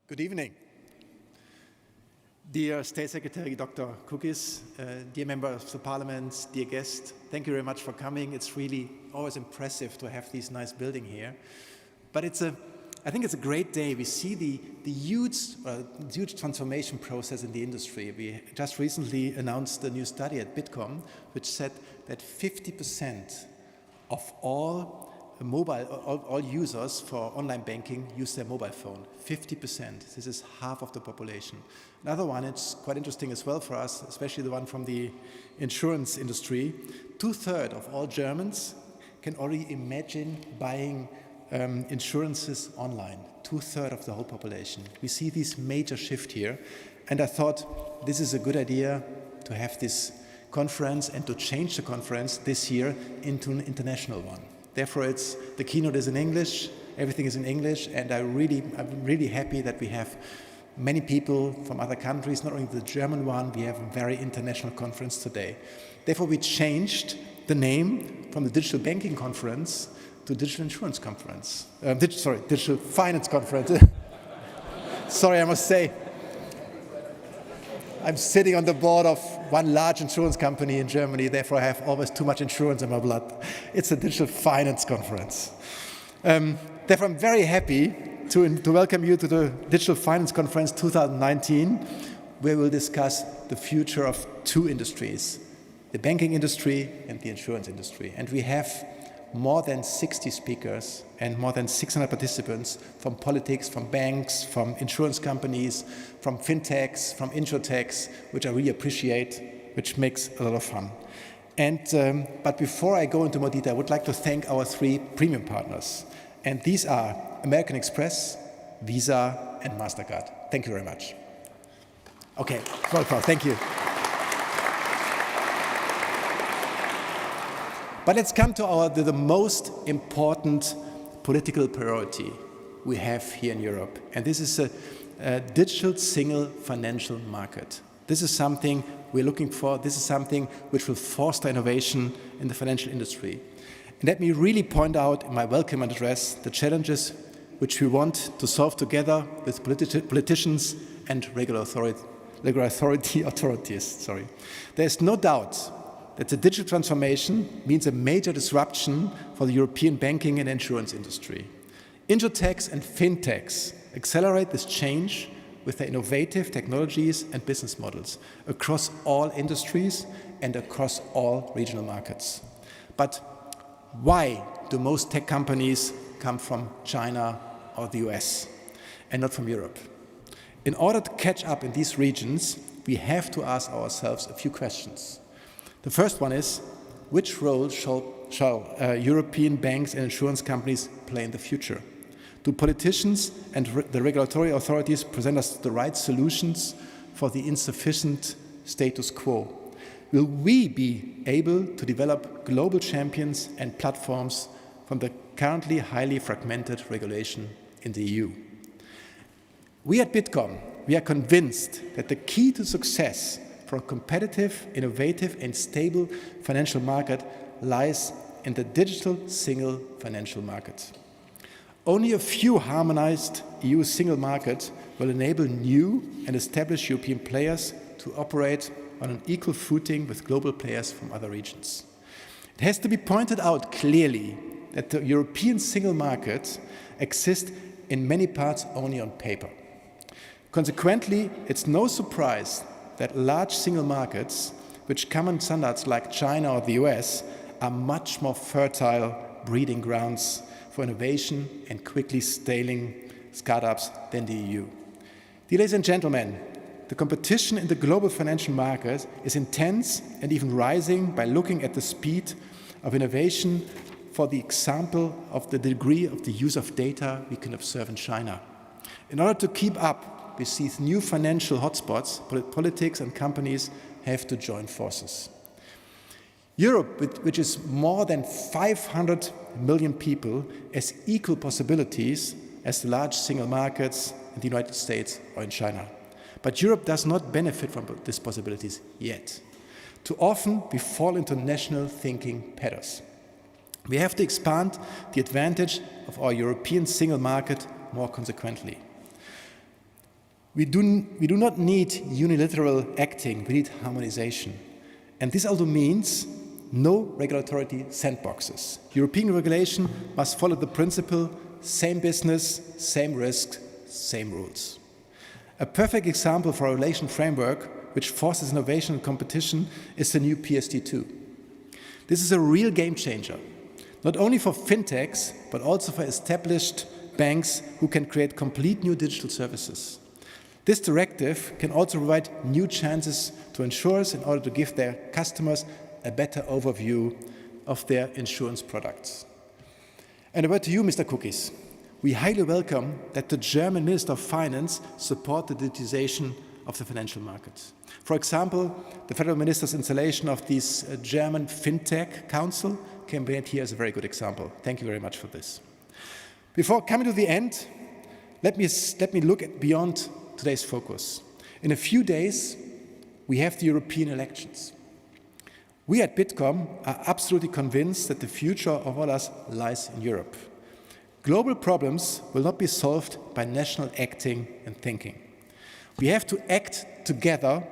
Good evening. Dear State Secretary Dr. Kukis, dear members of the Parliament, dear guests, thank you very much for coming. It's really always impressive to have this nice building here. But I think it's a great day. We see the huge transformation process in the industry. We just recently announced a new study at Bitkom, which said that 50% of all users for online banking use their mobile phone. 50%. This is half of the population. Another one, it's quite interesting as well for us, especially the one from the insurance industry. 2/3 of all Germans can already imagine buying insurances online. 2/3 of the whole population. We see this major shift here. And I thought this is a good idea to have this conference and to change the conference this year into an international one. Therefore, the keynote is in English, everything is in English, and I'm really happy that we have many people from other countries, not only the German one, we have a very international conference today. Therefore, we changed the name from the Digital Banking Conference to Digital Insurance Conference. Digital Finance Conference. Sorry, I must say, I'm sitting on the board of one large insurance company in Germany, therefore I have always too much insurance in my blood. It's a Digital Finance Conference. Therefore, I'm very happy to welcome you to the Digital Finance Conference 2019, where we'll discuss the future of two industries, the banking industry and the insurance industry. And we have more than 60 speakers and more than 600 participants from politics, from banks, from insurance companies, from fintechs, from insurtechs, which I really appreciate, which makes a lot of fun. But before I go into more detail, I would like to thank our 3 premium partners. And these are American Express, Visa, and MasterCard. Thank you very much. Okay, thank you. But let's come to the most important political priority we have here in Europe. And this is a digital single financial market. This is something we're looking for. This is something which will foster innovation in the financial industry. And let me really point out in my welcome address the challenges which we want to solve together with politicians and regulatory authorities. There's no doubt that the digital transformation means a major disruption for the European banking and insurance industry. Insurtechs and fintechs accelerate this change with their innovative technologies and business models across all industries and across all regional markets. But why do most tech companies come from China or the US and not from Europe? In order to catch up in these regions, we have to ask ourselves a few questions. The first one is, which role shall European banks and insurance companies play in the future? Do politicians and the regulatory authorities present us the right solutions for the insufficient status quo? Will we be able to develop global champions and platforms from the currently highly fragmented regulation in the EU? We at Bitkom, we are convinced that the key to success for a competitive, innovative, and stable financial market lies in the digital single financial market. Only a few harmonized EU single markets will enable new and established European players to operate on an equal footing with global players from other regions. It has to be pointed out clearly that the European single market exists in many parts only on paper. Consequently, it's no surprise that large single markets, which common standards like China or the US, are much more fertile breeding grounds for innovation and quickly scaling startups than the EU. Dear ladies and gentlemen, the competition in the global financial market is intense and even rising by looking at the speed of innovation, for the example of the degree of the use of data we can observe in China. In order to keep up with these new financial hotspots, politics and companies have to join forces. Europe, which is more than 500 million people, has equal possibilities as the large single markets in the United States or in China. But Europe does not benefit from these possibilities yet. Too often, we fall into national thinking patterns. We have to expand the advantage of our European single market more consequently. We do not need unilateral acting, we need harmonization. And this also means no regulatory sandboxes. European regulation must follow the principle, same business, same risk, same rules. A perfect example for a regulation framework which forces innovation and competition is the new PSD2. This is a real game changer, not only for fintechs, but also for established banks who can create complete new digital services. This directive can also provide new chances to insurers in order to give their customers a better overview of their insurance products. And a word to you, Mr. Cookies. We highly welcome that the German Minister of Finance support the digitization of the financial markets. For example, the Federal Minister's installation of this German FinTech Council can be made here as a very good example. Thank you very much for this. Before coming to the end, let me look beyond today's focus. In a few days, we have the European elections. We at Bitkom are absolutely convinced that the future of all us lies in Europe. Global problems will not be solved by national acting and thinking. We have to act together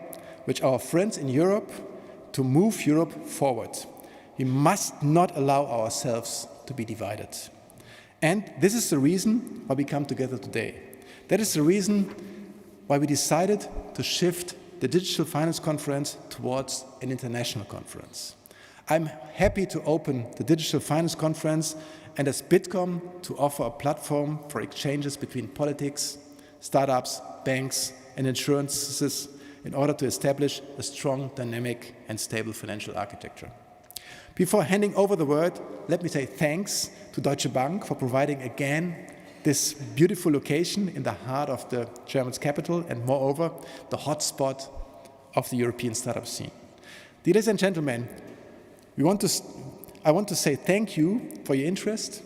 with our friends in Europe to move Europe forward. We must not allow ourselves to be divided. And this is the reason why we come together today. That is the reason why we decided to shift the Digital Finance Conference towards an international conference. I'm happy to open the Digital Finance Conference and as Bitkom to offer a platform for exchanges between politics, startups, banks and insurances in order to establish a strong, dynamic and stable financial architecture. Before handing over the word, let me say thanks to Deutsche Bank for providing again this beautiful location in the heart of the German capital and moreover, the hotspot of the European startup scene. Ladies and gentlemen, I want to say thank you for your interest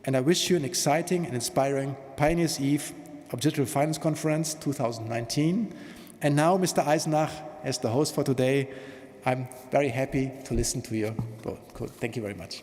and I wish you an exciting and inspiring Pioneers Eve of Digital Finance Conference 2019. And now, Mr. Eisenach, as the host for today, I'm very happy to listen to your vote. Thank you very much.